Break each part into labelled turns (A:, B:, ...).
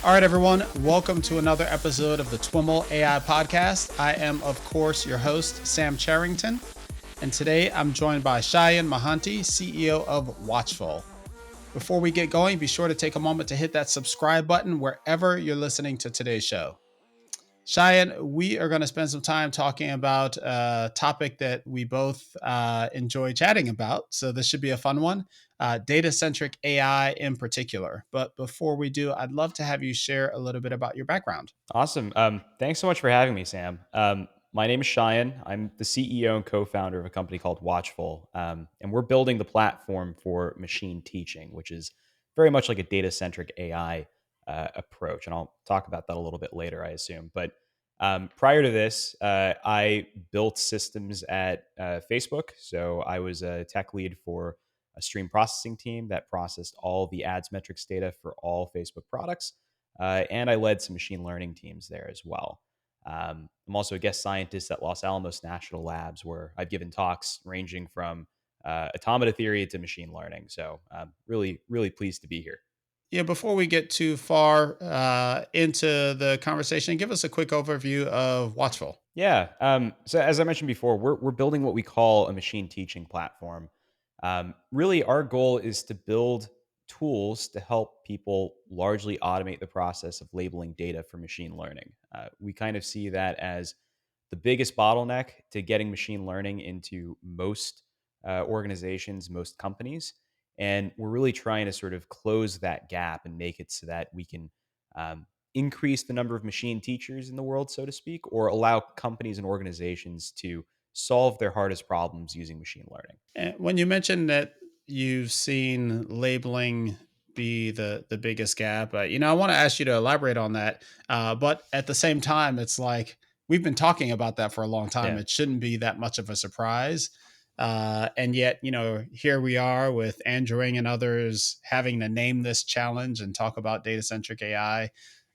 A: All right, everyone, welcome to another episode of the TWiML AI podcast. I am, of course, your host, Sam Charrington, and today I'm joined by Shayan Mohanty, CEO of Watchful. Before we get going, be sure to take a moment to hit that subscribe button wherever you're listening to today's show. Shayan, we are going to spend some time talking about a topic that we both enjoy chatting about. So this should be a fun one, data-centric AI in particular. But before we do, I'd love to have you share a little bit about your background.
B: Awesome. Thanks so much for having me, Sam. My name is Shayan. I'm the CEO and co-founder of a company called Watchful, and we're building the platform for machine teaching, which is very much like a data-centric AI approach. And I'll talk about that a little bit later, I assume. But prior to this, I built systems at Facebook. So I was a tech lead for a stream processing team that processed all the ads metrics data for all Facebook products, and I led some machine learning teams there as well. I'm also a guest scientist at Los Alamos National Labs, where I've given talks ranging from automata theory to machine learning. So, really, really pleased to be here.
A: Yeah, before we get too far into the conversation, give us a quick overview of Watchful.
B: Yeah. So as I mentioned before, we're building what we call a machine teaching platform. Really, our goal is to build tools to help people largely automate the process of labeling data for machine learning. We kind of see that as the biggest bottleneck to getting machine learning into most organizations, most companies. And we're really trying to sort of close that gap and make it so that we can um, increase the number of machine teachers in the world, so to speak, or allow companies and organizations to solve their hardest problems using machine learning.
A: And when you mentioned that you've seen labeling be the biggest gap, I want to ask you to elaborate on that. But at the same time, it's like we've been talking about that for a long time.
B: Yeah.
A: It shouldn't be that much of a surprise. And yet, here we are with Andrew Ng and others having to name this challenge and talk about data centric AI.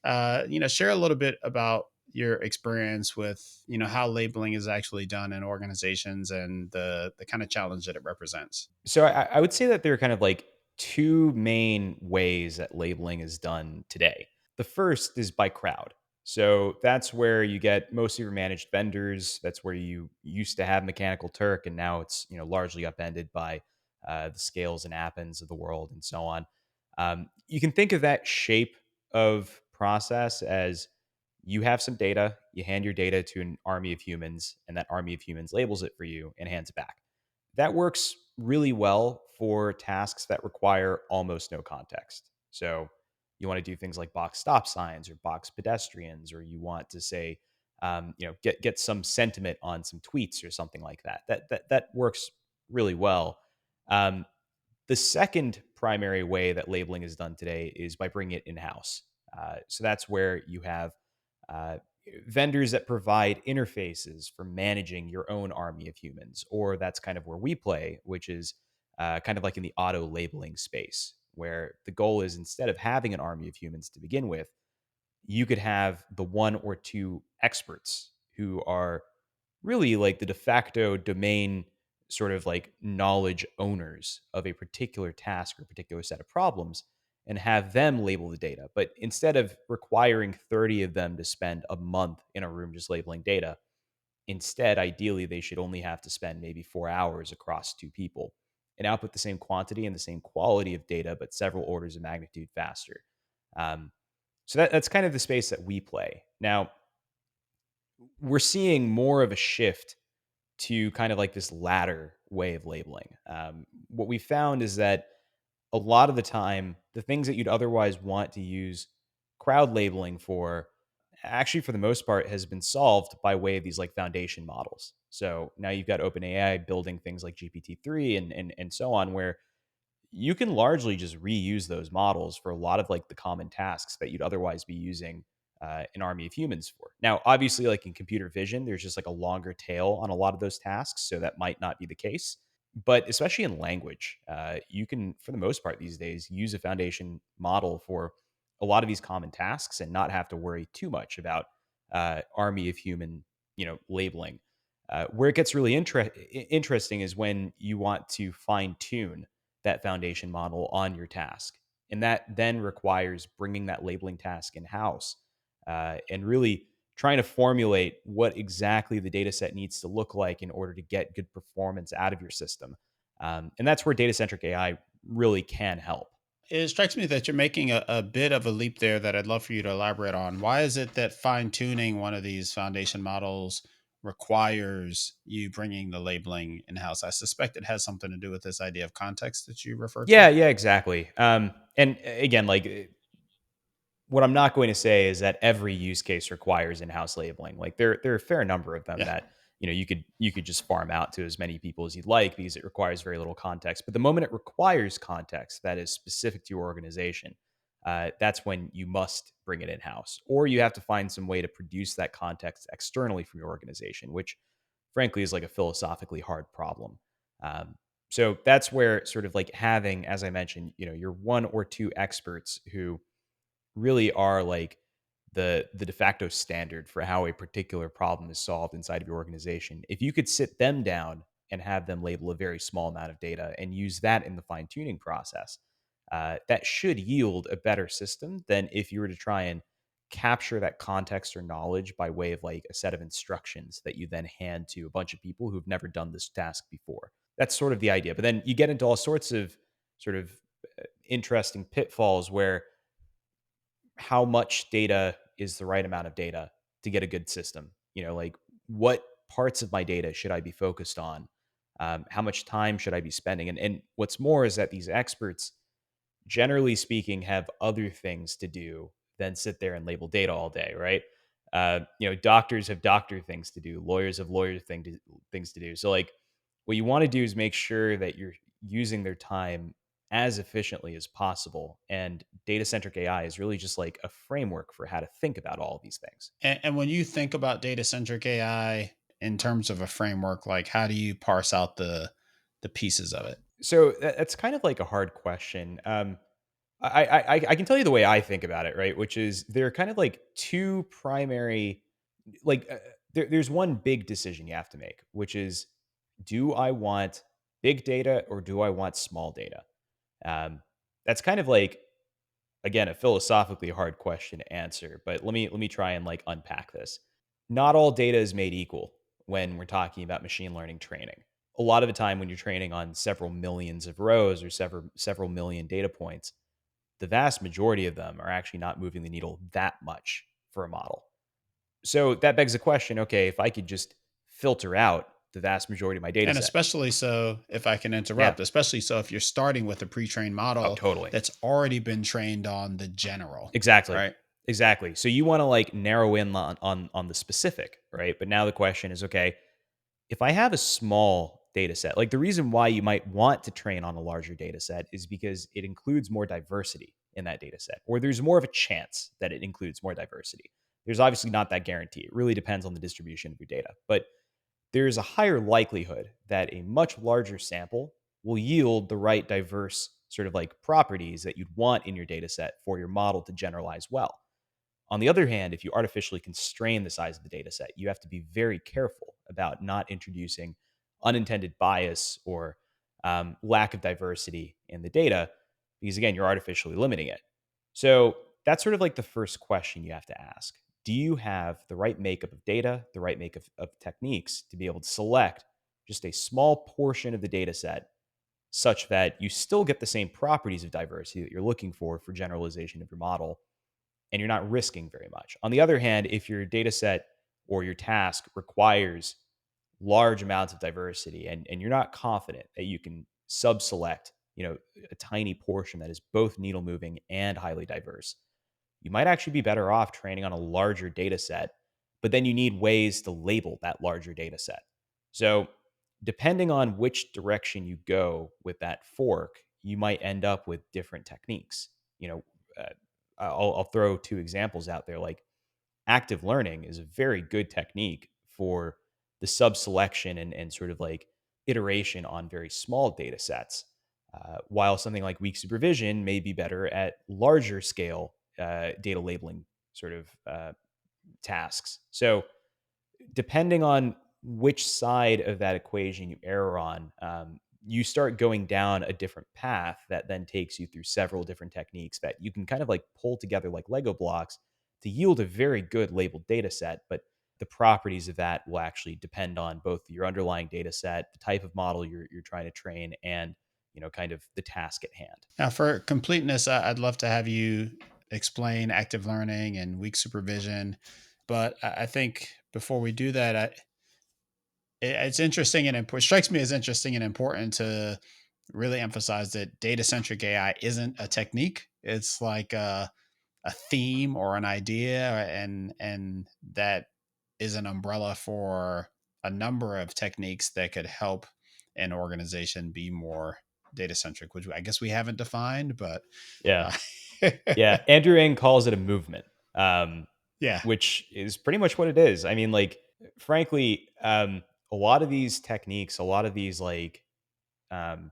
A: Share a little bit about your experience with how labeling is actually done in organizations and the kind of challenge that it represents.
B: So I would say that there are kind of like two main ways that labeling is done today. The first is by crowd. So that's where you get most of your managed vendors. That's where you used to have Mechanical Turk, and now it's largely upended by the Scales and Appens of the world, and so on. You can think of that shape of process as you have some data, you hand your data to an army of humans, and that army of humans labels it for you and hands it back. That works really well for tasks that require almost no context. So you want to do things like box stop signs or box pedestrians, or you want to say, get some sentiment on some tweets or something like that. That works really well. Um, the second primary way that labeling is done today is by bringing it in house. So that's where you have uh, vendors that provide interfaces for managing your own army of humans, or that's kind of where we play, which is kind of like in the auto labeling space, where the goal is instead of having an army of humans to begin with, you could have the one or two experts who are really like the de facto domain sort of like knowledge owners of a particular task or particular set of problems and have them label the data. But instead of requiring 30 of them to spend a month in a room just labeling data, instead, ideally, they should only have to spend maybe 4 hours across two people and output the same quantity and the same quality of data, but several orders of magnitude faster. Um, that's kind of the space that we play. Now, we're seeing more of a shift to kind of like this latter way of labeling. What we found is that a lot of the time, the things that you'd otherwise want to use crowd labeling for, actually, for the most part, has been solved by way of these like foundation models. So now you've got OpenAI building things like GPT-3 and so on, where you can largely just reuse those models for a lot of like the common tasks that you'd otherwise be using an army of humans for. Now, obviously, like in computer vision, there's just like a longer tail on a lot of those tasks, so that might not be the case. But especially in language, you can, for the most part these days, use a foundation model for a lot of these common tasks and not have to worry too much about army of human, labeling. Where it gets really interesting is when you want to fine tune that foundation model on your task. And that then requires bringing that labeling task in house and really trying to formulate what exactly the data set needs to look like in order to get good performance out of your system. And that's where data centric AI really can help.
A: It strikes me that you're making a bit of a leap there that I'd love for you to elaborate on. Why is it that fine tuning one of these foundation models requires you bringing the labeling in house? I suspect it has something to do with this idea of context that you refer to.
B: Yeah, yeah, exactly. And again, what I'm not going to say is that every use case requires in-house labeling. Like there are a fair number of them
A: Yeah.
B: that you could just farm out to as many people as you'd like because it requires very little context. But the moment it requires context that is specific to your organization, that's when you must bring it in-house, or you have to find some way to produce that context externally from your organization, which frankly is like a philosophically hard problem. Um, so that's where sort of like having, as I mentioned, your one or two experts who really are like the de facto standard for how a particular problem is solved inside of your organization. If you could sit them down and have them label a very small amount of data and use that in the fine tuning process, that should yield a better system than if you were to try and capture that context or knowledge by way of like a set of instructions that you then hand to a bunch of people who've never done this task before. That's sort of the idea. But then you get into all sorts of sort of interesting pitfalls where how much data is the right amount of data to get a good system. Like what parts of my data should I be focused on? How much time should I be spending? And what's more is that these experts, generally speaking, have other things to do than sit there and label data all day, right? Doctors have doctor things to do, lawyers have things to do. So, like, what you want to do is make sure that you're using their time as efficiently as possible. And data centric AI is really just like a framework for how to think about all of these things.
A: And when you think about data centric AI in terms of a framework, like how do you parse out the pieces of it?
B: So that's kind of like a hard question. I can tell you the way I think about it, right? Which is there are kind of like two primary, like there's one big decision you have to make, which is do I want big data or do I want small data? Um, that's kind of like again a philosophically hard question to answer, but let me try and like unpack this. Not all data is made equal when we're talking about machine learning training. A lot of the time when you're training on several millions of rows or several million data points, the vast majority of them are actually not moving the needle that much for a model. So that begs the question, okay, if I could just filter out the vast majority of my data
A: And
B: set.
A: especially so, if I can
B: Yeah.
A: interrupt, especially so if you're starting with a pre-trained
B: Oh,
A: model
B: totally.
A: that's already been trained on the general,
B: Exactly.
A: right?
B: Exactly. So you want to like narrow in on the specific, right? But now the question is, okay, if I have a small data set, like the reason why you might want to train on a larger data set is because it includes more diversity in that data set, or there's more of a chance that it includes more diversity. There's obviously not that guarantee. It really depends on the distribution of your data, but there's a higher likelihood that a much larger sample will yield the right diverse sort of like properties that you'd want in your data set for your model to generalize well. On the other hand, if you artificially constrain the size of the data set, you have to be very careful about not introducing unintended bias or lack of diversity in the data, because again, you're artificially limiting it. So that's sort of like the first question you have to ask. Do you have the right makeup of data, the right makeup of techniques to be able to select just a small portion of the data set such that you still get the same properties of diversity that you're looking for generalization of your model, and you're not risking very much. On the other hand, if your data set or your task requires large amounts of diversity and you're not confident that you can sub-select, a tiny portion that is both needle moving and highly diverse, you might actually be better off training on a larger data set, but then you need ways to label that larger data set. So, depending on which direction you go with that fork, you might end up with different techniques. You know, uh, I'll throw two examples out there. Like active learning is a very good technique for the sub selection and sort of like iteration on very small data sets. While something like weak supervision may be better at larger scale data labeling sort of tasks. So, depending on which side of that equation you err on, you start going down a different path that then takes you through several different techniques that you can kind of like pull together like Lego blocks to yield a very good labeled data set. But the properties of that will actually depend on both your underlying data set, the type of model you're trying to train, and kind of the task at hand.
A: Now, for completeness, I'd love to have you explain active learning and weak supervision. But I think before we do that, it's interesting and it strikes me as interesting and important to really emphasize that data-centric AI isn't a technique. It's like a theme or an idea, and that is an umbrella for a number of techniques that could help an organization be more data centric, which I guess we haven't defined, but
B: Yeah.
A: uh,
B: Yeah. Andrew Ng calls it a movement,
A: yeah.
B: which is pretty much what it is. I mean, like, frankly, a lot of these techniques, a lot of these um,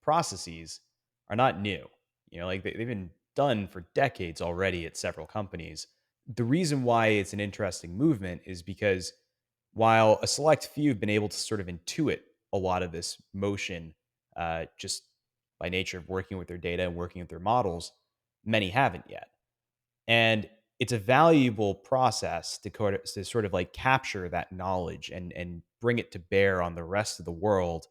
B: processes are not new. Like they've been done for decades already at several companies. The reason why it's an interesting movement is because while a select few have been able to sort of intuit a lot of this motion, just by nature of working with their data and working with their models, many haven't yet. And it's a valuable process to sort of like capture that knowledge and bring it to bear on the rest of the world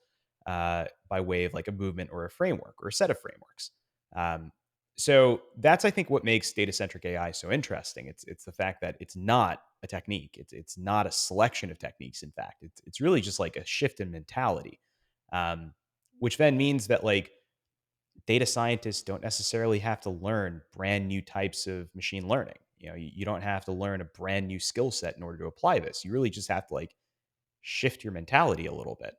B: by way of like a movement or a framework or a set of frameworks. Um, so that's I think what makes data centric AI so interesting. It's the fact that it's not a technique. It's not a selection of techniques. In fact, it's really just like a shift in mentality, um, which then means that like data scientists don't necessarily have to learn brand new types of machine learning. You don't have to learn a brand new skill set in order to apply this. You really just have to like shift your mentality a little bit.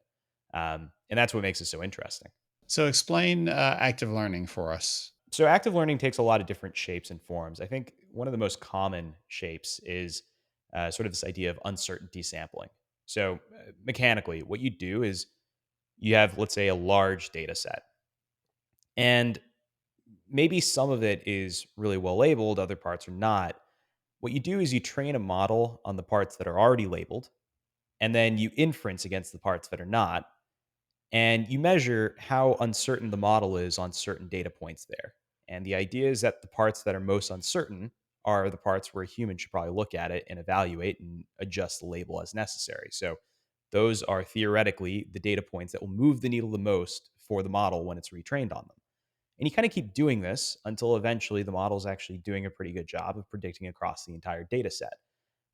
B: And that's what makes it so interesting.
A: So explain active learning for us.
B: So active learning takes a lot of different shapes and forms. I think one of the most common shapes is sort of this idea of uncertainty sampling. So mechanically, what you do is you have, let's say, a large data set, and maybe some of it is really well labeled, other parts are not. What you do is you train a model on the parts that are already labeled, and then you inference against the parts that are not, and you measure how uncertain the model is on certain data points there. And the idea is that the parts that are most uncertain are the parts where a human should probably look at it and evaluate and adjust the label as necessary. So those are theoretically the data points that will move the needle the most for the model when it's retrained on them. And you kind of keep doing this until eventually the model is actually doing a pretty good job of predicting across the entire data set.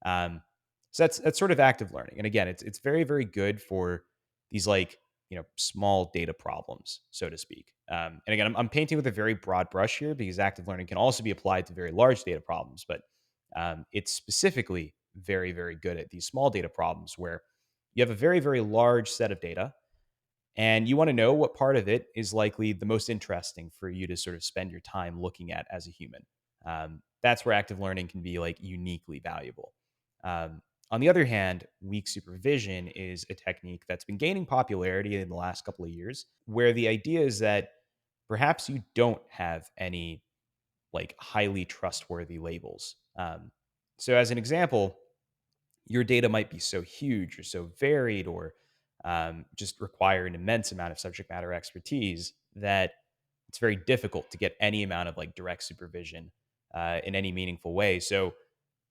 B: Um, so that's sort of active learning. And again, it's very, very good for these like, small data problems, so to speak. And again, I'm painting with a very broad brush here because active learning can also be applied to very large data problems, but it's specifically very, very good at these small data problems where you have a very, very large set of data and you want to know what part of it is likely the most interesting for you to sort of spend your time looking at as a human. That's where active learning can be like uniquely valuable. On the other hand, weak supervision is a technique that's been gaining popularity in the last couple of years, where the idea is that perhaps you don't have any like highly trustworthy labels. So, as an example, your data might be so huge or so varied or just require an immense amount of subject matter expertise that it's very difficult to get any amount of like direct supervision in any meaningful way. So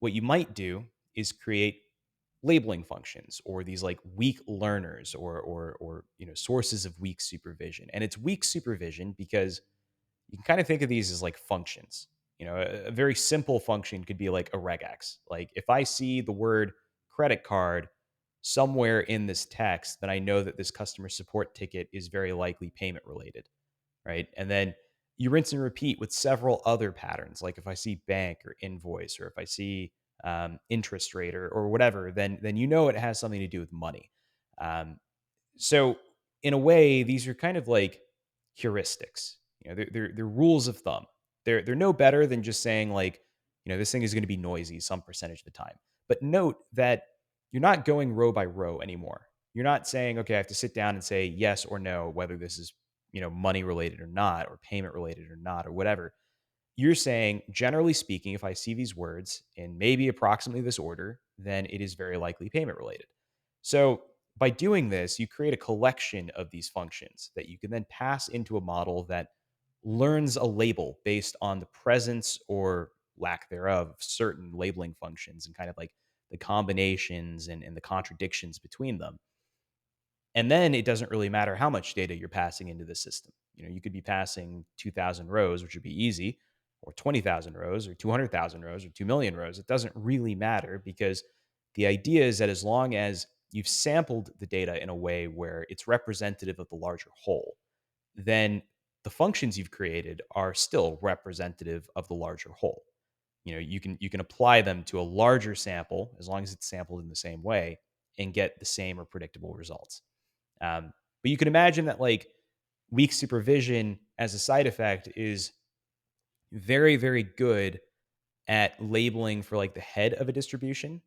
B: what you might do is create labeling functions or these like weak learners or sources of weak supervision. And it's weak supervision because you can kind of think of these as like functions. A very simple function could be like a regex. Like if I see the word credit card somewhere in this text, then I know that this customer support ticket is very likely payment related, right? And then you rinse and repeat with several other patterns. Like if I see bank or invoice, or if I see interest rate or whatever, then you know it has something to do with money. Um, so in a way, these are kind of like heuristics. They're rules of thumb. They're no better than just saying like, this thing is going to be noisy some percentage of the time. But note that you're not going row by row anymore. You're not saying, okay, I have to sit down and say yes or no whether this is, money related or not, or payment related or not, or whatever. You're saying, generally speaking, if I see these words in maybe approximately this order, then it is very likely payment related. So by doing this, you create a collection of these functions that you can then pass into a model that learns a label based on the presence or lack thereof of certain labeling functions and kind of like the combinations and the contradictions between them. And then it doesn't really matter how much data you're passing into the system. You could be passing 2,000 rows, which would be easy, or 20,000 rows, or 200,000 rows, or 2 million rows. It doesn't really matter because the idea is that as long as you've sampled the data in a way where it's representative of the larger whole, then the functions you've created are still representative of the larger whole. You can apply them to a larger sample as long as it's sampled in the same way and get the same or predictable results. But you can imagine that like weak supervision as a side effect is very, very good at labeling for like the head of a distribution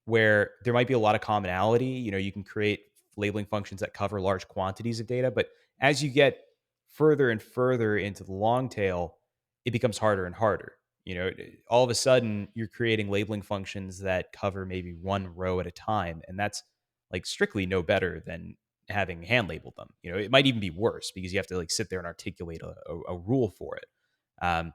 B: where there might be a lot of commonality. You can create labeling functions that cover large quantities of data, but as you get further and further into the long tail, it becomes harder and harder. All of a sudden, you're creating labeling functions that cover maybe one row at a time, and that's like strictly no better than having hand labeled them. It might even be worse because you have to like sit there and articulate a rule for it. Um,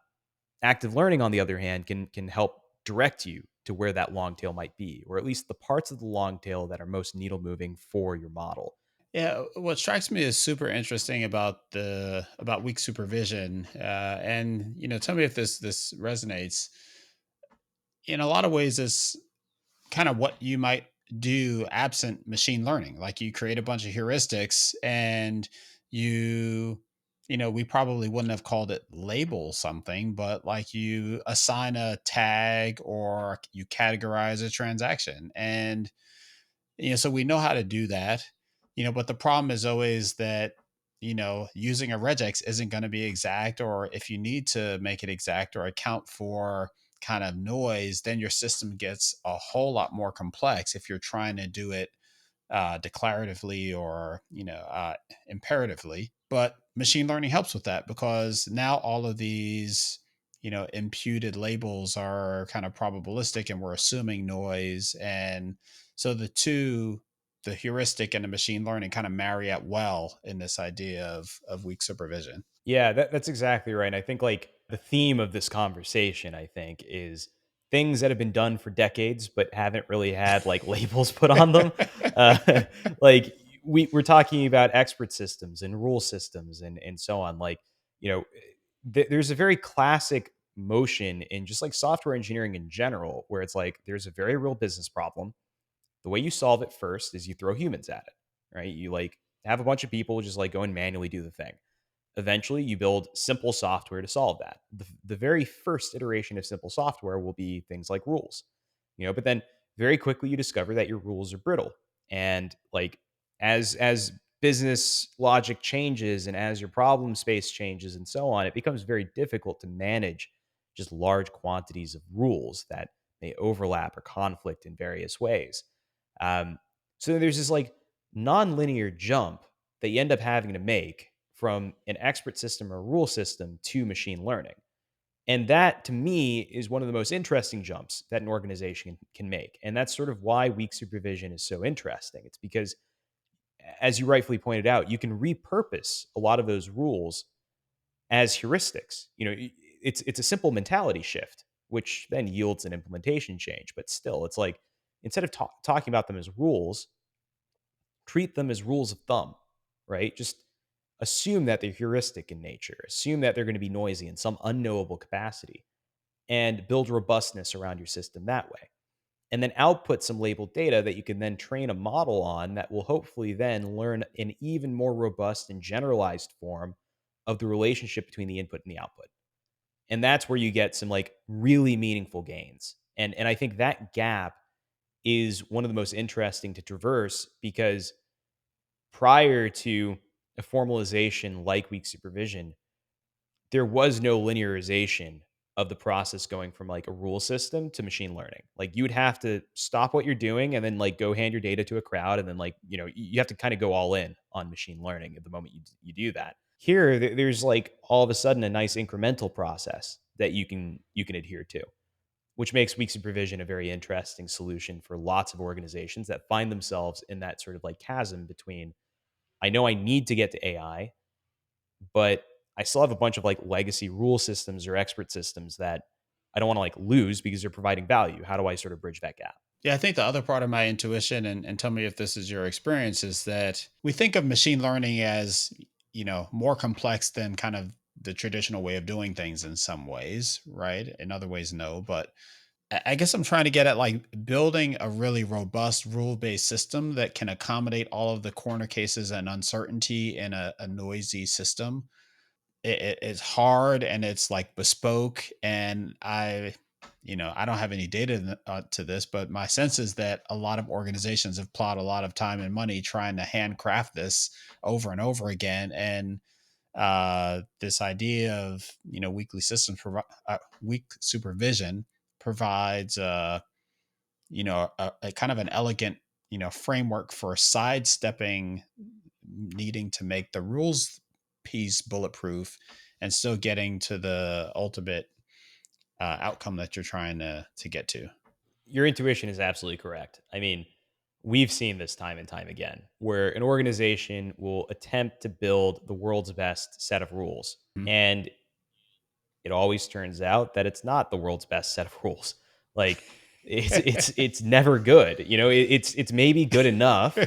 B: Active learning, on the other hand, can help direct you to where that long tail might be, or at least the parts of the long tail that are most needle moving for your model.
A: Yeah, what strikes me as super interesting about the about weak supervision, and tell me if this resonates. In a lot of ways, this kind of what you might do absent machine learning. Like you create a bunch of heuristics and you we probably wouldn't have called it label something, but like you assign a tag or you categorize a transaction. And so we know how to do that, but the problem is always that using a regex isn't going to be exact, or if you need to make it exact or account for kind of noise, then your system gets a whole lot more complex if you're trying to do it declaratively or imperatively. But machine learning helps with that because now all of these imputed labels are kind of probabilistic and we're assuming noise. And so the heuristic and the machine learning kind of marry up well in this idea of weak supervision.
B: Yeah, that's exactly right. And I think like the theme of this conversation, I think, is things that have been done for decades but haven't really had like labels put on them. Uh, like we're talking about expert systems and rule systems and so on. Like, there's a very classic motion in just like software engineering in general, where it's like there's a very real business problem. The way you solve it first is you throw humans at it, right? You like have a bunch of people just like go and manually do the thing. Eventually, you build simple software to solve that. The very first iteration of simple software will be things like rules, but then very quickly you discover that your rules are brittle. And like as business logic changes and as your problem space changes and so on, it becomes very difficult to manage just large quantities of rules that may overlap or conflict in various ways. Um, so there's this like nonlinear jump that you end up having to make from an expert system or rule system to machine learning. And that to me is one of the most interesting jumps that an organization can make. And that's sort of why weak supervision is so interesting. It's because, as you rightfully pointed out, you can repurpose a lot of those rules as heuristics. It's a simple mentality shift, which then yields an implementation change. But still, it's like instead of talking about them as rules, treat them as rules of thumb, right? Just assume that they're heuristic in nature, assume that they're going to be noisy in some unknowable capacity, and build robustness around your system that way. And then output some labeled data that you can then train a model on that will hopefully then learn an even more robust and generalized form of the relationship between the input and the output. And that's where you get some like really meaningful gains. And I think that gap is one of the most interesting to traverse because prior to a formalization like weak supervision, there was no linearization of the process going from like a rule system to machine learning. Like you would have to stop what you're doing and then like go hand your data to a crowd and then like, you have to kind of go all in on machine learning at the moment you do that. Here there's like all of a sudden a nice incremental process that you can adhere to. which makes weak supervision a very interesting solution for lots of organizations that find themselves in that sort of like chasm between, I know I need to get to AI, but I still have a bunch of like legacy rule systems or expert systems that I don't want to like lose because they're providing value. How do I sort of bridge that gap?
A: Yeah, I think the other part of my intuition, and tell me if this is your experience, is that we think of machine learning as, more complex than kind of the traditional way of doing things in some ways, right? In other ways, no. But I guess I'm trying to get at like building a really robust rule based system that can accommodate all of the corner cases and uncertainty in a noisy system. It's hard and it's like bespoke, and I don't have any data to this, but my sense is that a lot of organizations have plowed a lot of time and money trying to handcraft this over and over again. And this idea of weekly weak supervision provides a kind of an elegant framework for sidestepping needing to make the rules piece bulletproof and still getting to the ultimate outcome that you're trying to get to.
B: Your intuition is absolutely correct. I mean, we've seen this time and time again where an organization will attempt to build the world's best set of rules.
A: Mhm.
B: And it always turns out that it's not the world's best set of rules. Like it's never good. It's maybe good enough.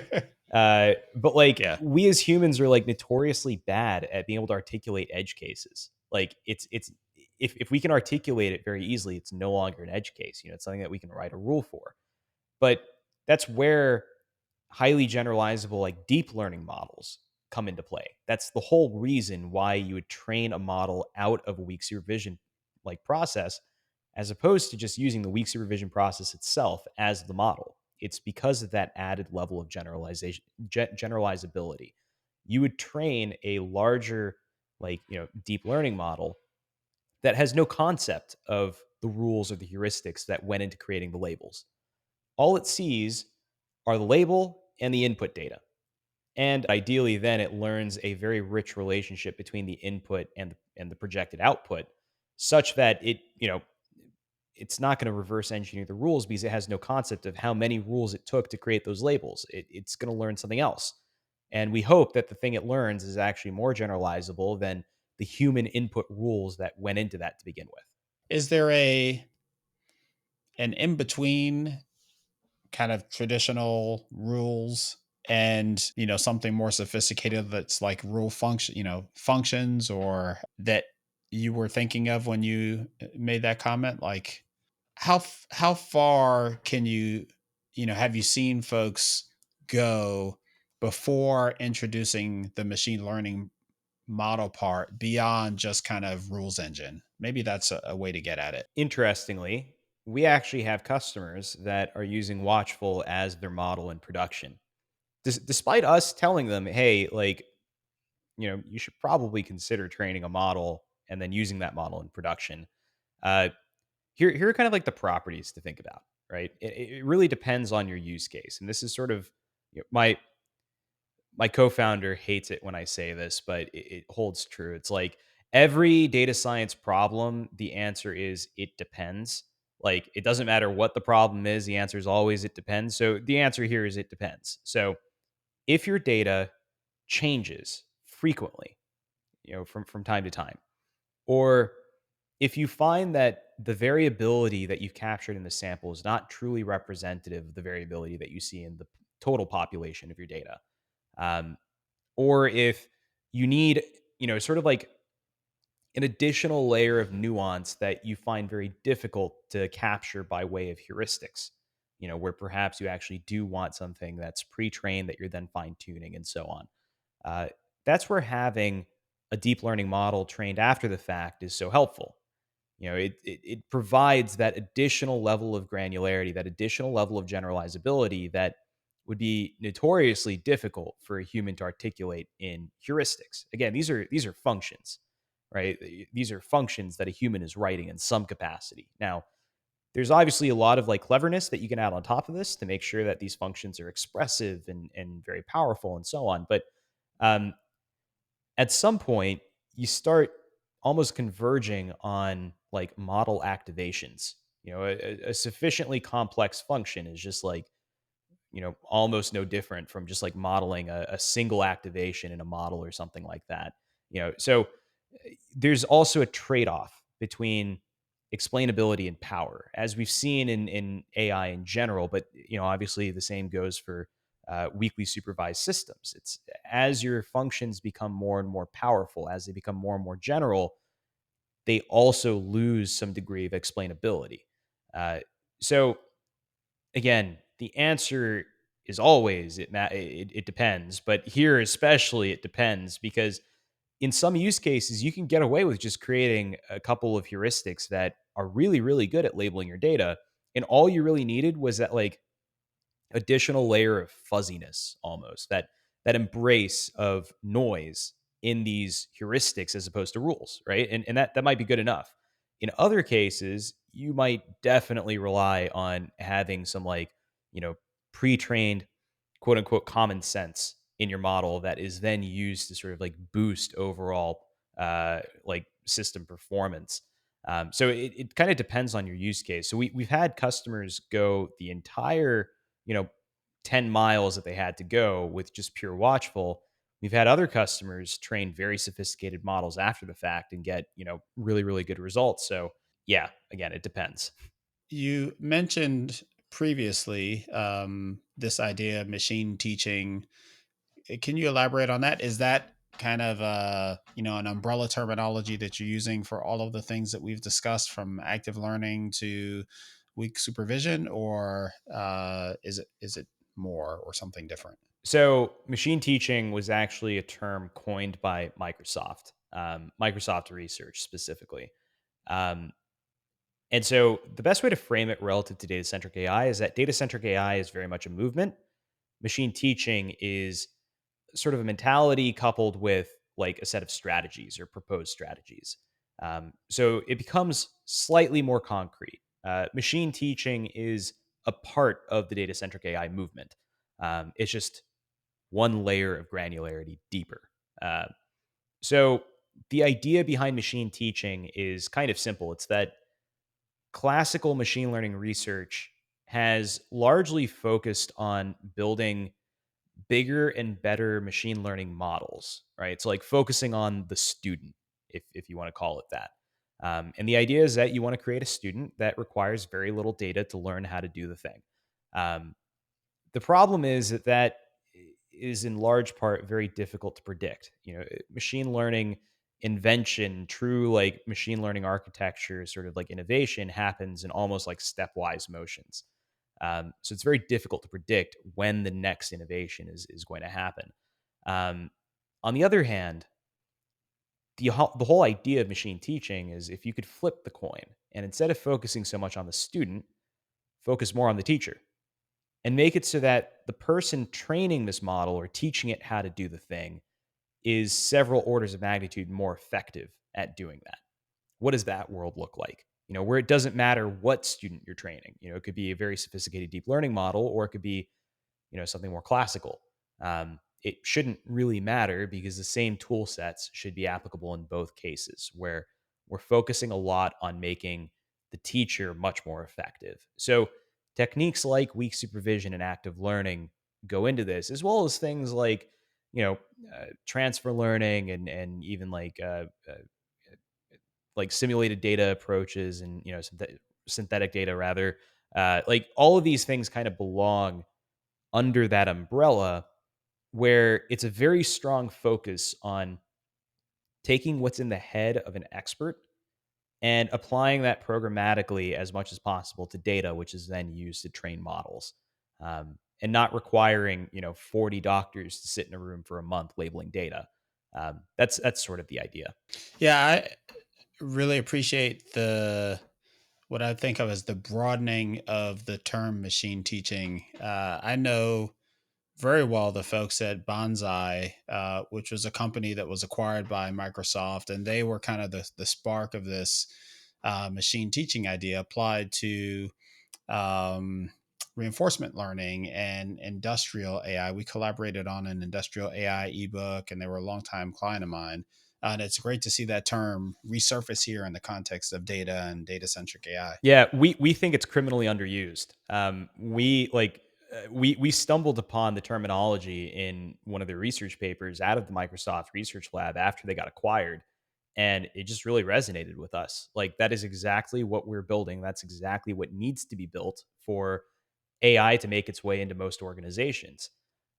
B: But like
A: Yeah.
B: we as humans are like notoriously bad at being able to articulate edge cases. Like it's if we can articulate it very easily, it's no longer an edge case. It's something that we can write a rule for. But that's where highly generalizable, like deep learning models come into play. That's the whole reason why you would train a model out of a weak supervision like process, as opposed to just using the weak supervision process itself as the model. It's because of that added level of generalizability. You would train a larger, like, deep learning model that has no concept of the rules or the heuristics that went into creating the labels. All it sees are the label and the input data. And ideally, then it learns a very rich relationship between the input and the projected output, such that it's not going to reverse engineer the rules because it has no concept of how many rules it took to create those labels. It's going to learn something else. And we hope that the thing it learns is actually more generalizable than the human input rules that went into that to begin with.
A: Is there a an in between kind of traditional rules and something more sophisticated that's like rule function functions, or that you were thinking of when you made that comment? Like how far can have you seen folks go before introducing the machine learning model part beyond just kind of rules engine? Maybe that's a way to get at it.
B: Interestingly, we actually have customers that are using Watchful as their model in production. Despite us telling them, hey, like, you should probably consider training a model and then using that model in production. Uh, here are kind of like the properties to think about, right? It really depends on your use case. And this is sort of my co-founder hates it when I say this, but it holds true. It's like every data science problem, the answer is it depends. Like it doesn't matter what the problem is, the answer is always it depends. So the answer here is it depends. So if your data changes frequently, from time to time, or if you find that the variability that you've captured in the sample is not truly representative of the variability that you see in the total population of your data, um, or if you need, sort of like an additional layer of nuance that you find very difficult to capture by way of heuristics, where perhaps you actually do want something that's pre-trained that you're then fine-tuning and so on. Uh, that's where having a deep learning model trained after the fact is so helpful. It provides that additional level of granularity, that additional level of generalizability that would be notoriously difficult for a human to articulate in heuristics. Again, these are functions, right? These are functions that a human is writing in some capacity. Now, there's obviously a lot of like cleverness that you can add on top of this to make sure that these functions are expressive and very powerful and so on. But um, at some point, you start almost converging on like model activations. A sufficiently complex function is just like, almost no different from just like modeling a single activation in a model or something like that. So there's also a trade-off between explainability and power, as we've seen in AI in general. But obviously, the same goes for weakly supervised systems. It's as your functions become more and more powerful, as they become more and more general, they also lose some degree of explainability. So again, the answer is always it depends, but here especially it depends, because in some use cases you can get away with just creating a couple of heuristics that are really really good at labeling your data, and all you really needed was that like additional layer of fuzziness, almost that embrace of noise in these heuristics as opposed to rules, right? And that might be good enough. In other cases, you might definitely rely on having some like, you know, pre-trained quote unquote common sense in your model that is then used to sort of like boost overall like system performance. So it kind of depends on your use case. So we've had customers go the entire, you know, 10 miles that they had to go with just pure Watchful. We've had other customers train very sophisticated models after the fact and get, really, really good results. So yeah, again, it depends.
A: You mentioned previously this idea of machine teaching. Can you elaborate on that? Is that kind of an umbrella terminology that you're using for all of the things that we've discussed, from active learning to weak supervision, or is it more or something different?
B: So machine teaching was actually a term coined by Microsoft, Microsoft Research specifically. Um, and so the best way to frame it relative to data centric AI is that data centric AI is very much a movement. Machine teaching is sort of a mentality coupled with like a set of strategies or proposed strategies. So it becomes slightly more concrete. Machine teaching is a part of the data centric AI movement. It's just one layer of granularity deeper. Uh, so the idea behind machine teaching is kind of simple. It's that classical machine learning research has largely focused on building bigger and better machine learning models, right? It's like focusing on the student, if you want to call it that. And the idea is that you want to create a student that requires very little data to learn how to do the thing. Um, the problem is that is in large part very difficult to predict. Machine learning invention, true like machine learning architecture, sort of like innovation happens in almost like stepwise motions. So it's very difficult to predict when the next innovation is going to happen. Um, on the other hand, the whole idea of machine teaching is if you could flip the coin and instead of focusing so much on the student, focus more on the teacher and make it so that the person training this model or teaching it how to do the thing is several orders of magnitude more effective at doing that. What does that world look like? Where it doesn't matter what student you're training. It could be a very sophisticated deep learning model, or it could be, something more classical. It shouldn't really matter because the same tool sets should be applicable in both cases, where we're focusing a lot on making the teacher much more effective. So techniques like weak supervision and active learning go into this, as well as things like, you know, transfer learning and even like simulated data approaches and synthetic data rather. Like all of these things kind of belong under that umbrella, where it's a very strong focus on taking what's in the head of an expert and applying that programmatically as much as possible to data, which is then used to train models, and not requiring 40 doctors to sit in a room for a month labeling data. That's sort of the idea.
A: Yeah, I really appreciate the what I think of as the broadening of the term machine teaching. I know very well the folks at Bonsai, which was a company that was acquired by Microsoft, and they were kind of the spark of this machine teaching idea applied to um, reinforcement learning and industrial AI. We collaborated on an industrial AI ebook, and they were a longtime client of mine. And it's great to see that term resurface here in the context of data and data centric AI.
B: Yeah, we think it's criminally underused. We stumbled upon the terminology in one of their research papers out of the Microsoft Research Lab after they got acquired, and it just really resonated with us. Like that is exactly what we're building. That's exactly what needs to be built for AI to make its way into most organizations.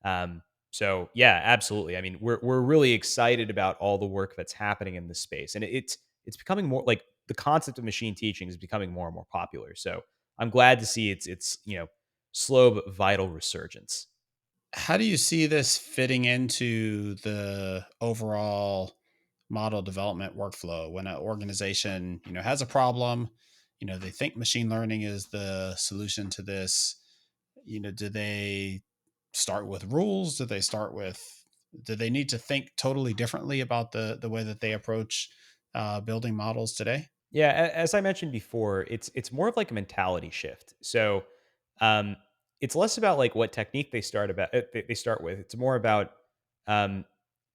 B: Um, so yeah, absolutely. I mean, we're really excited about all the work that's happening in this space, and it's becoming more like the concept of machine teaching is becoming more and more popular. So I'm glad to see it's slow but vital resurgence.
A: How do you see this fitting into the overall model development workflow when an organization, has a problem, they think machine learning is the solution to this, do they start with rules? Do they need to think totally differently about the way that they approach building models today?
B: Yeah, as I mentioned before, it's more of like a mentality shift. So, um, it's less about like what technique they start with. It's more about um,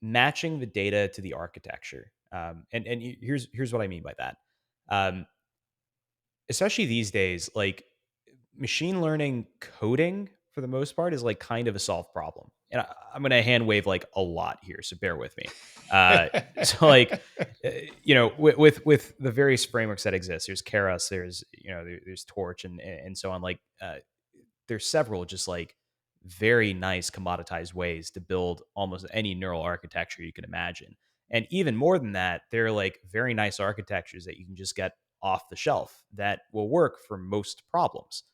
B: matching the data to the architecture. Here's what I mean by that. Um, Especially these days, like machine learning coding for the most part is like kind of a solved problem. And I'm going to hand wave like a lot here, so bear with me. Uh, so like, uh, with the various frameworks that exist, there's Keras, there's Torch, and so on. Like, there's several just like very nice commoditized ways to build almost any neural architecture you can imagine. And even more than that, there are like very nice architectures that you can just get off the shelf that will work for most problems.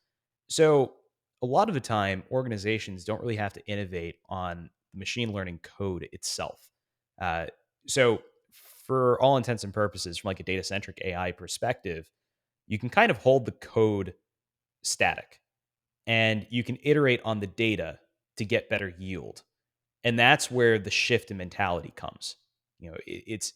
B: So, a lot of the time, organizations don't really have to innovate on machine learning code itself. Uh, so, for all intents and purposes, from like a data centric AI perspective, you can kind of hold the code static and you can iterate on the data to get better yield. And that's where the shift in mentality comes. It's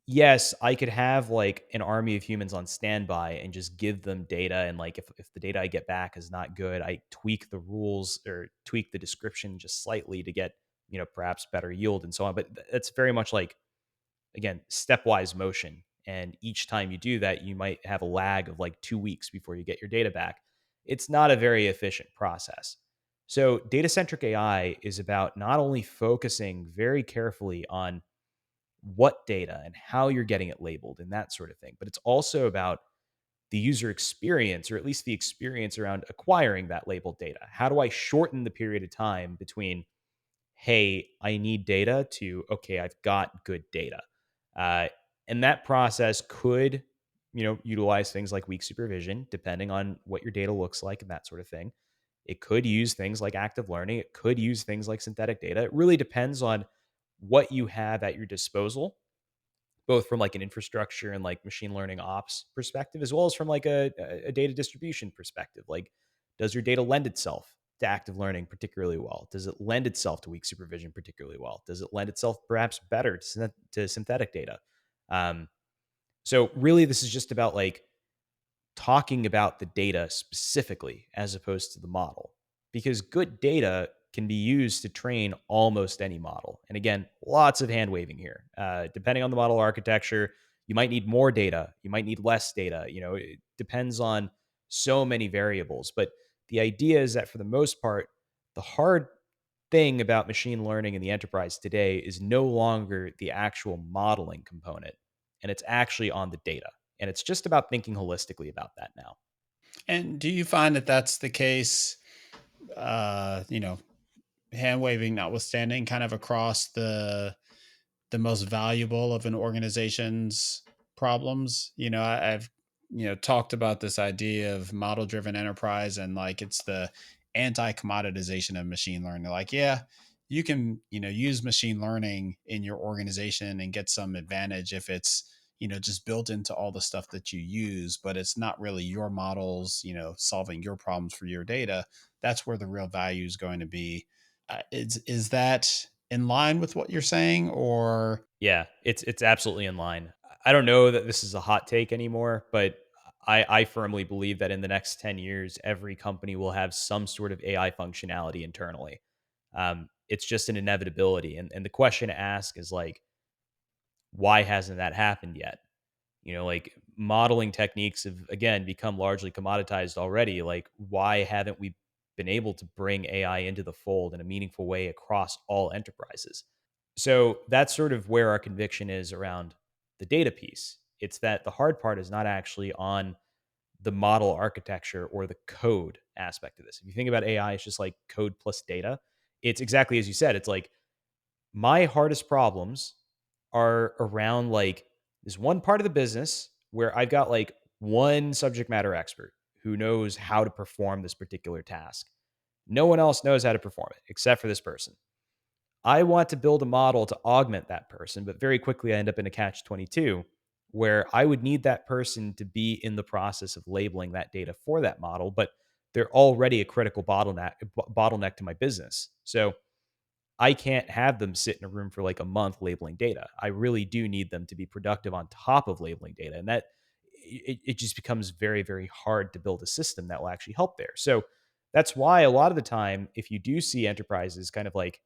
B: yes, I could have like an army of humans on standby and just give them data. And like if the data I get back is not good, I tweak the rules or tweak the description just slightly to get, perhaps better yield and so on. But it's very much like, again, stepwise motion. And each time you do that, you might have a lag of like 2 weeks before you get your data back. It's not a very efficient process. So, data centric AI is about not only focusing very carefully on what data and how you're getting it labeled and that sort of thing, but it's also about the user experience, or at least the experience around acquiring that labeled data. How do I shorten the period of time between, hey, I need data to, okay, I've got good data? Uh, and that process could, utilize things like weak supervision, depending on what your data looks like and that sort of thing. It could use things like active learning. It could use things like synthetic data. It really depends on what you have at your disposal, both from like an infrastructure and like machine learning ops perspective, as well as from like a data distribution perspective. Like, does your data lend itself to active learning particularly well? Does it lend itself to weak supervision particularly well? Does it lend itself perhaps better to synthetic data? Um, so really, this is just about like talking about the data specifically as opposed to the model, because good data can be used to train almost any model. And again, lots of hand waving here. Depending on the model architecture, you might need more data, you might need less data. It depends on so many variables. But the idea is that for the most part, the hard thing about machine learning in the enterprise today is no longer the actual modeling component, and it's actually on the data. And it's just about thinking holistically about that now.
A: And do you find that that's the case, uh, you know, hand waving notwithstanding, kind of across the most valuable of an organization's problems? I've talked about this idea of model driven enterprise, and like it's the anti commoditization of machine learning. Like, yeah, you can use machine learning in your organization and get some advantage if it's just built into all the stuff that you use, but it's not really your models solving your problems for your data. That's where the real value is going to be. Is that in line with what you're saying, or
B: Yeah, it's absolutely in line. I don't know that this is a hot take anymore, but I firmly believe that in the next 10 years, every company will have some sort of AI functionality internally. It's just an inevitability. And the question to ask is like, why hasn't that happened yet? Like modeling techniques have again become largely commoditized already. Like, why haven't we been able to bring AI into the fold in a meaningful way across all enterprises? So that's sort of where our conviction is around the data piece. It's that the hard part is not actually on the model architecture or the code aspect of this. If you think about AI, it's just like code plus data. It's exactly as you said. It's like my hardest problems are around like this one part of the business where I've got like one subject matter expert who knows how to perform this particular task. No one else knows how to perform it except for this person. I want to build a model to augment that person, but very quickly I end up in a catch 22 where I would need that person to be in the process of labeling that data for that model, but they're already a critical bottleneck to my business. So I can't have them sit in a room for like a month labeling data. I really do need them to be productive on top of labeling data. And that it just becomes very, very hard to build a system that will actually help there. So that's why a lot of the time, if you do see enterprises kind of like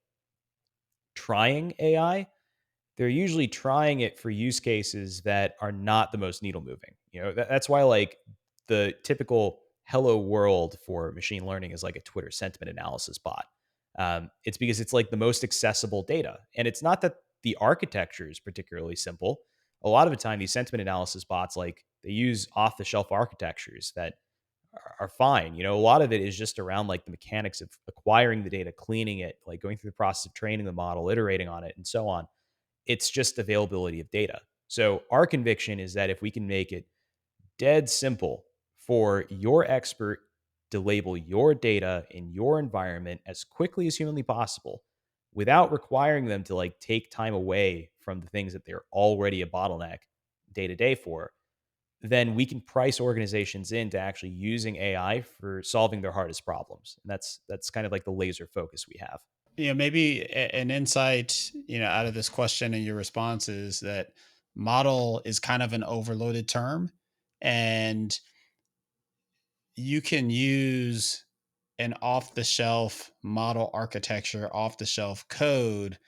B: trying AI, they're usually trying it for use cases that are not the most needle moving. That's why like the typical hello world for machine learning is like a Twitter sentiment analysis bot. It's because it's like the most accessible data. And it's not that the architecture is particularly simple. A lot of the time, these sentiment analysis bots, like they use off the shelf architectures that are fine. A lot of it is just around like the mechanics of acquiring the data, cleaning it, like going through the process of training the model, iterating on it, and so on. It's just availability of data. So our conviction is that if we can make it dead simple for your expert to label your data in your environment as quickly as humanly possible without requiring them to like take time away from the things that they're already a bottleneck day to day for, then we can price organizations into actually using AI for solving their hardest problems. And that's kind of like the laser focus we have.
A: Maybe an insight, out of this question and your response is that model is kind of an overloaded term, and you can use an off the shelf model architecture, off the shelf code,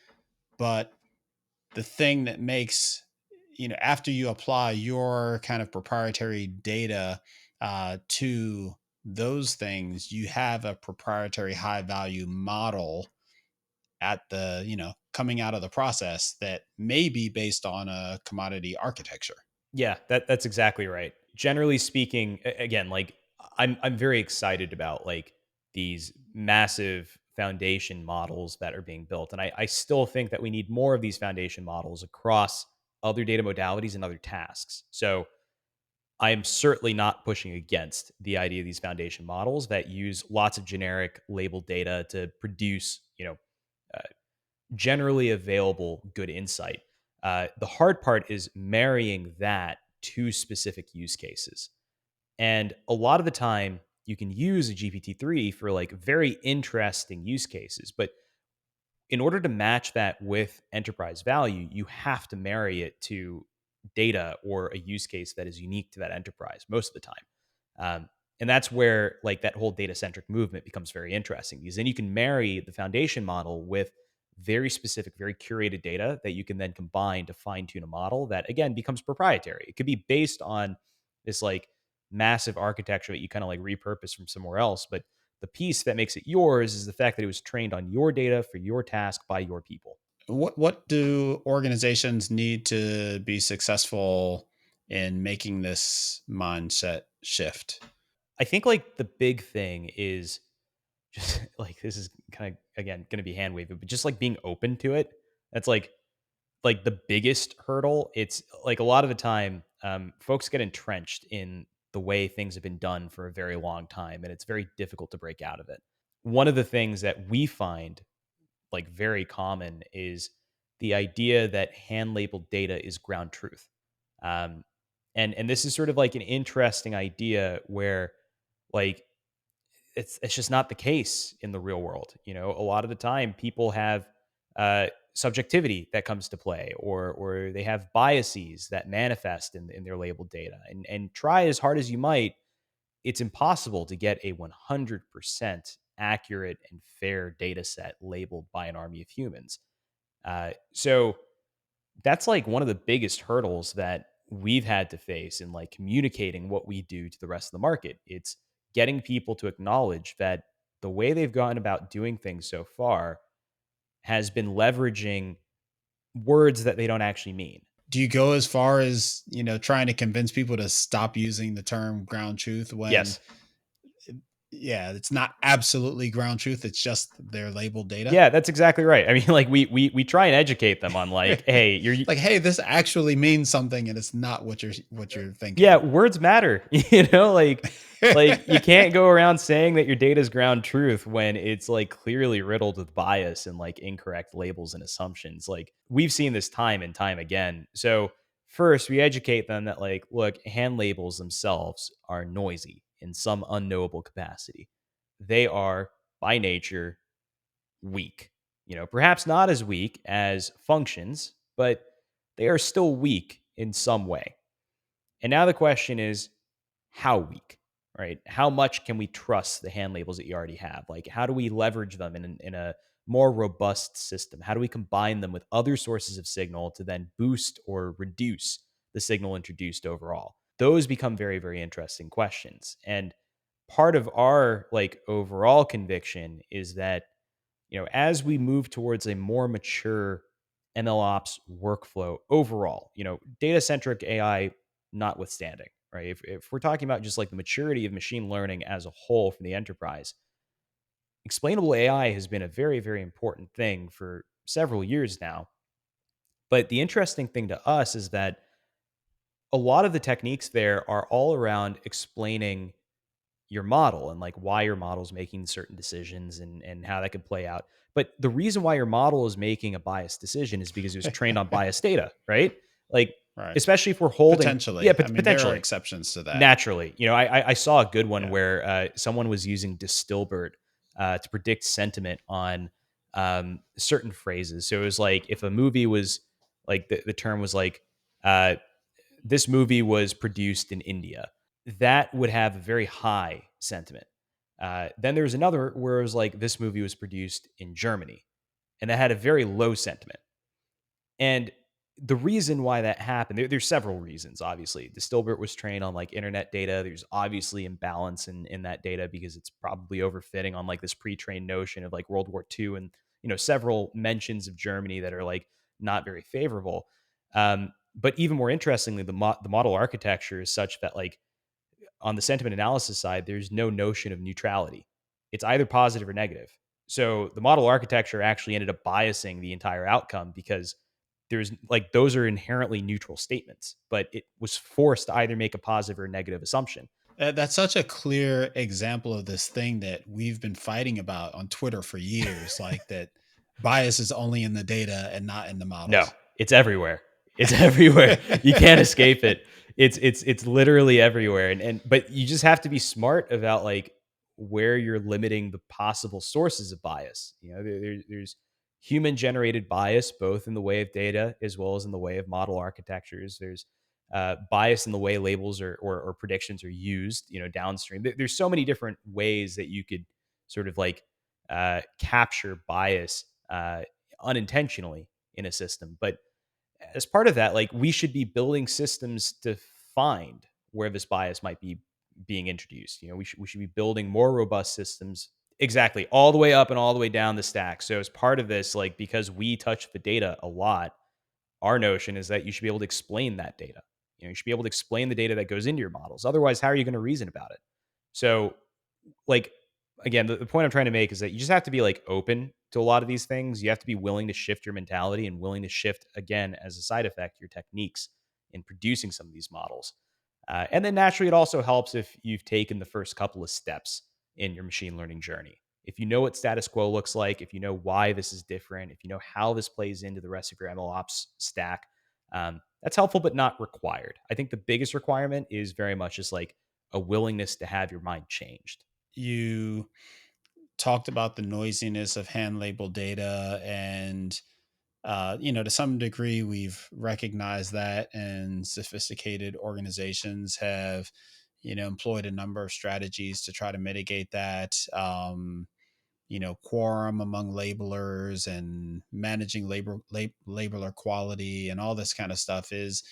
A: but the thing that makes, after you apply your kind of proprietary data to those things, you have a proprietary high value model at the, coming out of the process that may be based on a commodity architecture.
B: Yeah, that's exactly right. Generally speaking, again, like I'm very excited about like these massive foundation models that are being built. And I still think that we need more of these foundation models across other data modalities and other tasks. So I am certainly not pushing against the idea of these foundation models that use lots of generic labeled data to produce, uh, generally available good insight. The hard part is marrying that to specific use cases. And a lot of the time, you can use a GPT-3 for like very interesting use cases. But in order to match that with enterprise value, you have to marry it to data or a use case that is unique to that enterprise most of the time. And that's where like that whole data centric movement becomes very interesting because then you can marry the foundation model with very specific, very curated data that you can then combine to fine tune a model that again becomes proprietary. It could be based on this like massive architecture that you kind of like repurpose from somewhere else, but the piece that makes it yours is the fact that it was trained on your data for your task by your people.
A: What do organizations need to be successful in making this mindset shift?
B: I think like the big thing is just like this is kind of again going to be hand wavy, but just like being open to it. That's like the biggest hurdle. It's like a lot of the time, folks get entrenched in the way things have been done for a very long time, and it's very difficult to break out of it. One of the things that we find like very common is the idea that hand labeled data is ground truth. Um, and this is sort of like an interesting idea where like it's just not the case in the real world. A lot of the time people have subjectivity that comes to play, or they have biases that manifest in their labeled data. And try as hard as you might, it's impossible to get a 100% accurate and fair data set labeled by an army of humans. So That's like one of the biggest hurdles that we've had to face in like communicating what we do to the rest of the market. It's getting people to acknowledge that the way they've gone about doing things so far has been leveraging words that they don't actually mean.
A: Do you go as far as, trying to convince people to stop using the term ground truth when,
B: Yes.
A: yeah, it's not absolutely ground truth, it's just their labeled data?
B: Yeah, that's exactly right. I mean, like we try and educate them on like, hey, you're
A: Like, hey, this actually means something and it's not what you're
B: yeah,
A: thinking.
B: words matter. Like you can't go around saying that your data is ground truth when it's like clearly riddled with bias and like incorrect labels and assumptions. Like we've seen this time and time again. So first, we educate them that like, look, hand labels themselves are noisy in some unknowable capacity. They are by nature weak. Perhaps not as weak as functions, but they are still weak in some way. And now the question is, how weak, right? How much can we trust the hand labels that you already have? Like, how do we leverage them in a more robust system? How do we combine them with other sources of signal to then boost or reduce the signal introduced overall? Those become very, very interesting questions. And part of our like overall conviction is that as we move towards a more mature MLOps workflow overall, data centric AI notwithstanding, right? If we're talking about just like the maturity of machine learning as a whole for the enterprise, explainable AI has been a very, very important thing for several years now. But the interesting thing to us is that a lot of the techniques there are all around explaining your model and like why your model is making certain decisions and how that could play out. But the reason why your model is making a biased decision is because it was trained on biased data, right? Like,
A: Right.
B: especially if we're holding, yeah,
A: Potentially. I
B: but
A: mean, there are
B: potentially,
A: exceptions to that.
B: naturally. I saw a good one
A: Yeah.
B: where someone was using Distilbert to predict sentiment on certain phrases. So it was like if a movie was like the term was like, uh, this movie was produced in India, that would have a very high sentiment. Then there's another where it was like, this movie was produced in Germany, and that had a very low sentiment. And the reason why that happened, there's several reasons, obviously. Distilbert was trained on like internet data. There's obviously imbalance in that data because it's probably overfitting on like this pre-trained notion of like World War II and, several mentions of Germany that are like not very favorable. But even more interestingly, the model architecture is such that like on the sentiment analysis side, there's no notion of neutrality. It's either positive or negative. So the model architecture actually ended up biasing the entire outcome because there's like those are inherently neutral statements, but it was forced to either make a positive or negative assumption.
A: That's such a clear example of this thing that we've been fighting about on Twitter for years, like that bias is only in the data and not in the
B: No,
A: models.
B: it's everywhere. It's everywhere. You can't escape it. It's literally everywhere. And but you just have to be smart about like where you're limiting the possible sources of bias. There's human generated bias both in the way of data as well as in the way of model architectures. There's bias in the way labels or predictions are used. Downstream. There's so many different ways that you could sort of like capture bias unintentionally in a system. But as part of that, like we should be building systems to find where this bias might be being introduced. We should be building more robust systems. Exactly, all the way up and all the way down the stack. So as part of this, like because we touch the data a lot, our notion is that you should be able to explain that data. You should be able to explain the data that goes into your models. Otherwise, how are you going to reason about it? So like again, the point I'm trying to make is that you just have to be like open to a lot of these things. You have to be willing to shift your mentality and willing to shift again as a side effect your techniques in producing some of these models. And then naturally, it also helps if you've taken the first couple of steps in your machine learning journey. If you know what status quo looks like, if you know why this is different, if you know how this plays into the rest of your MLOps stack, that's helpful but not required. I think the biggest requirement is very much just like a willingness to have your mind changed.
A: You talked about the noisiness of hand labeled data and to some degree we've recognized that, and sophisticated organizations have employed a number of strategies to try to mitigate that. quorum among labelers and managing labeler quality and all this kind of stuff is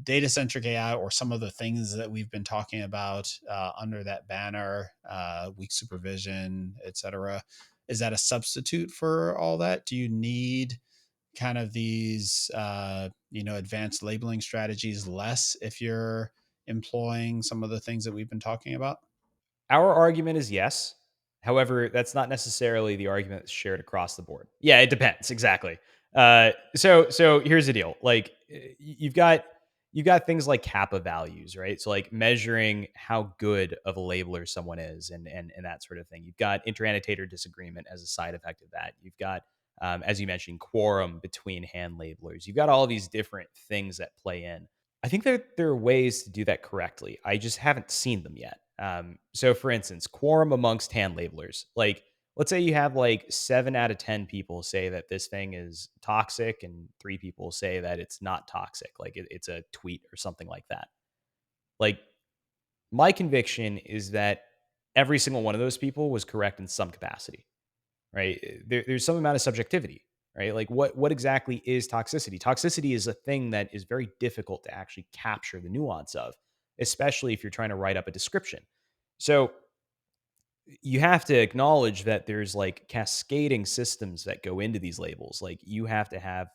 A: data centric AI, or some of the things that we've been talking about under that banner, weak supervision, etc. Is that a substitute for all that? Do you need kind of these, advanced labeling strategies less if you're employing some of the things that we've been talking about?
B: Our argument is yes. However, that's not necessarily the argument that's shared across the board. Yeah, it depends. Exactly. So here's the deal. Like you've got things like kappa values, right? So like measuring how good of a labeler someone is, and that sort of thing. You've got interannotator disagreement as a side effect of that. You've got, as you mentioned, quorum between hand labelers. You've got all these different things that play in. I think there are ways to do that correctly. I just haven't seen them yet. So, for instance, quorum amongst hand labelers. Like, let's say you have like 7 out of 10 people say that this thing is toxic, and 3 people say that it's not toxic, like it's a tweet or something like that. Like, my conviction is that every single one of those people was correct in some capacity, right? There's some amount of subjectivity, right? Like what exactly is toxicity? Toxicity is a thing that is very difficult to actually capture the nuance of, especially if you're trying to write up a description. So you have to acknowledge that there's like cascading systems that go into these labels. Like you have to have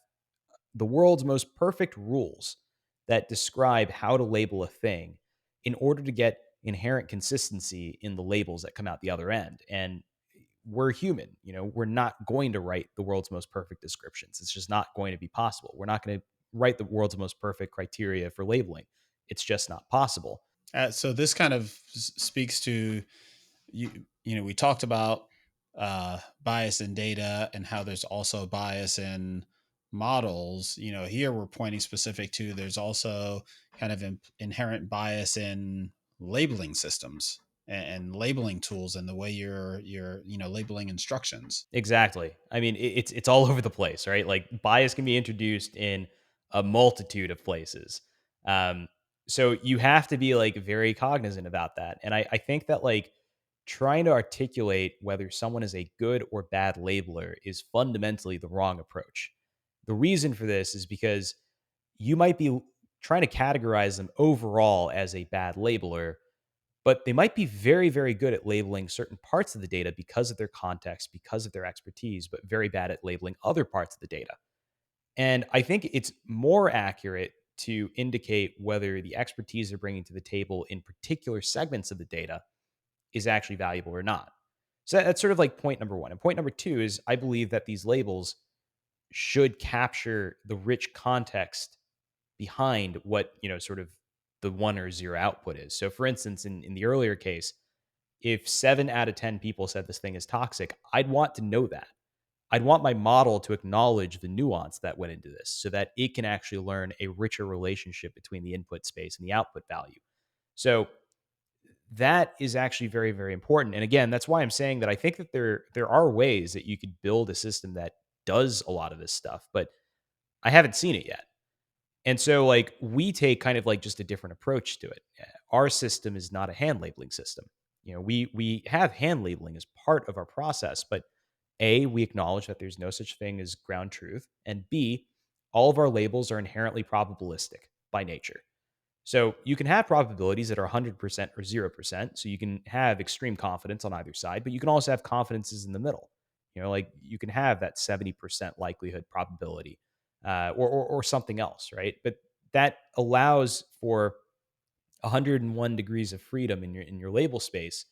B: the world's most perfect rules that describe how to label a thing in order to get inherent consistency in the labels that come out the other end. And we're human, we're not going to write the world's most perfect descriptions. It's just not going to be possible. We're not going to write the world's most perfect criteria for labeling. It's just not possible.
A: So this kind of speaks to we talked about bias in data and how there's also bias in models. Here we're pointing specific to there's also kind of inherent bias in labeling systems and labeling tools and the way you're labeling instructions.
B: Exactly. I mean, it's all over the place, right? Like bias can be introduced in a multitude of places. Um, so you have to be like very cognizant about that. And I think that like trying to articulate whether someone is a good or bad labeler is fundamentally the wrong approach. The reason for this is because you might be trying to categorize them overall as a bad labeler, but they might be very, very good at labeling certain parts of the data because of their context, because of their expertise, but very bad at labeling other parts of the data. And I think it's more accurate to indicate whether the expertise they're bringing to the table in particular segments of the data is actually valuable or not. So that's sort of like point number one. And point number two is I believe that these labels should capture the rich context behind what, sort of the one or zero output is. So for instance, in the earlier case, if 7 out of 10 people said this thing is toxic, I'd want to know that. I'd want my model to acknowledge the nuance that went into this so that it can actually learn a richer relationship between the input space and the output value. So that is actually very, very important. And again, that's why I'm saying that I think that there are ways that you could build a system that does a lot of this stuff, but I haven't seen it yet. And so, like, we take kind of like just a different approach to it. Our system is not a hand labeling system. We have hand labeling as part of our process, but A, we acknowledge that there's no such thing as ground truth, and B, all of our labels are inherently probabilistic by nature. So you can have probabilities that are 100% or 0%. So you can have extreme confidence on either side, but you can also have confidences in the middle. Like you can have that 70% likelihood probability, or something else, right? But that allows for 101 degrees of freedom in your label space,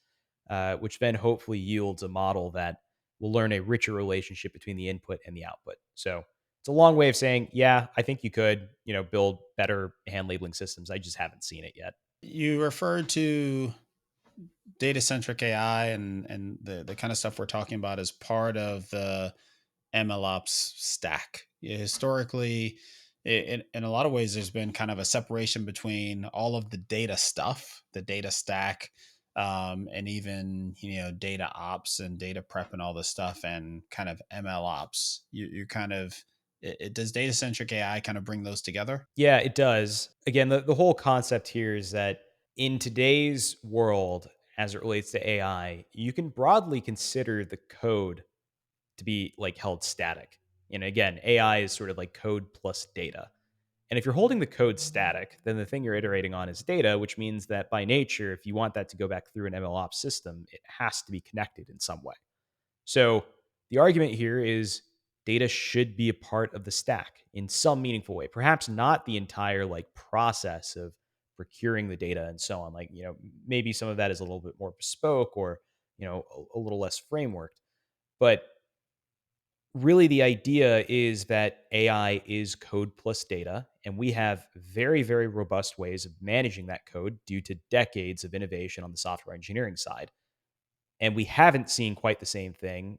B: which then hopefully yields a model that will learn a richer relationship between the input and the output. So it's a long way of saying, yeah, I think you could, build better hand labeling systems. I just haven't seen it yet.
A: You referred to data centric AI and the kind of stuff we're talking about as part of the MLOps stack. Yeah, historically, in a lot of ways, there's been kind of a separation between all of the data stuff, the data stack, and even data ops and data prep and all this stuff, and kind of ML ops. You kind of does data centric AI kind of bring those together?
B: Yeah, it does. Again, the whole concept here is that in today's world, as it relates to AI, you can broadly consider the code to be like held static. And again, AI is sort of like code plus data. And if you're holding the code static, then the thing you're iterating on is data, which means that by nature, if you want that to go back through an MLOps system, it has to be connected in some way. So the argument here is data should be a part of the stack in some meaningful way. Perhaps not the entire like process of procuring the data and so on. Like, maybe some of that is a little bit more bespoke or, a little less frameworked. But really the idea is that AI is code plus data, and we have very, very robust ways of managing that code due to decades of innovation on the software engineering side. And we haven't seen quite the same thing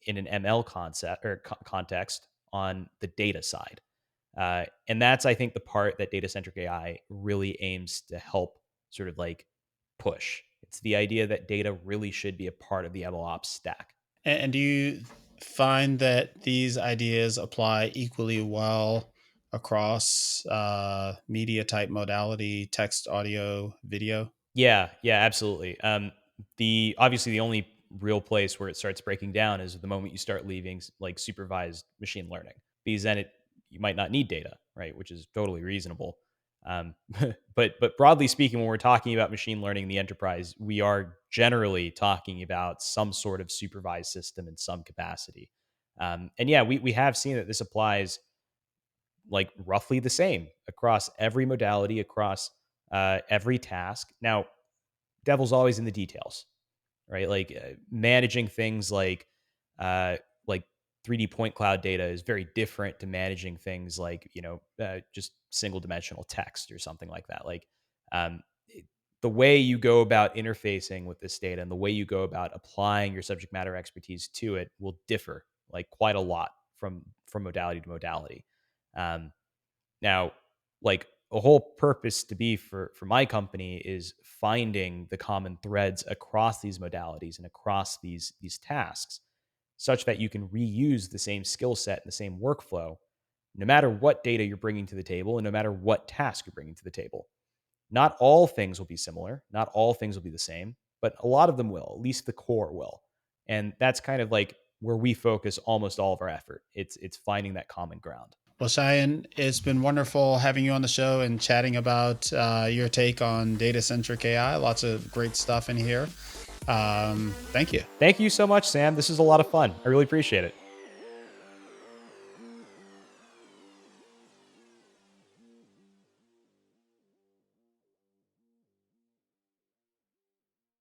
B: in an ML concept or context on the data side. And that's, I think, the part that data-centric AI really aims to help sort of like push. It's the idea that data really should be a part of the MLOps stack.
A: And do you find that these ideas apply equally well across media type modality, text, audio, video?
B: Yeah, yeah, absolutely. The obviously the only real place where it starts breaking down is the moment you start leaving like supervised machine learning, because then you might not need data, right? Which is totally reasonable. Um, but broadly speaking, when we're talking about machine learning in the enterprise, we are generally talking about some sort of supervised system in some capacity. And yeah, we have seen that this applies like roughly the same across every modality, across every task. Now, devil's always in the details, right? Like managing things uh, like 3D point cloud data is very different to managing things like just single dimensional text or something like that. Like um, the way you go about interfacing with this data and the way you go about applying your subject matter expertise to it will differ like quite a lot from modality to modality. Um, Now, like a whole purpose to be for my company is finding the common threads across these modalities and across these tasks, such that you can reuse the same skill set and the same workflow, no matter what data you're bringing to the table and no matter what task you're bringing to the table. Not all things will be similar, not all things will be the same, but a lot of them will. At least the core will, and that's kind of like where we focus almost all of our effort. It's finding that common ground.
A: Well, Cheyenne, it's been wonderful having you on the show and chatting about your take on data centric AI. Lots of great stuff in here. Thank you.
B: Thank you so much, Sam. This is a lot of fun. I really appreciate it.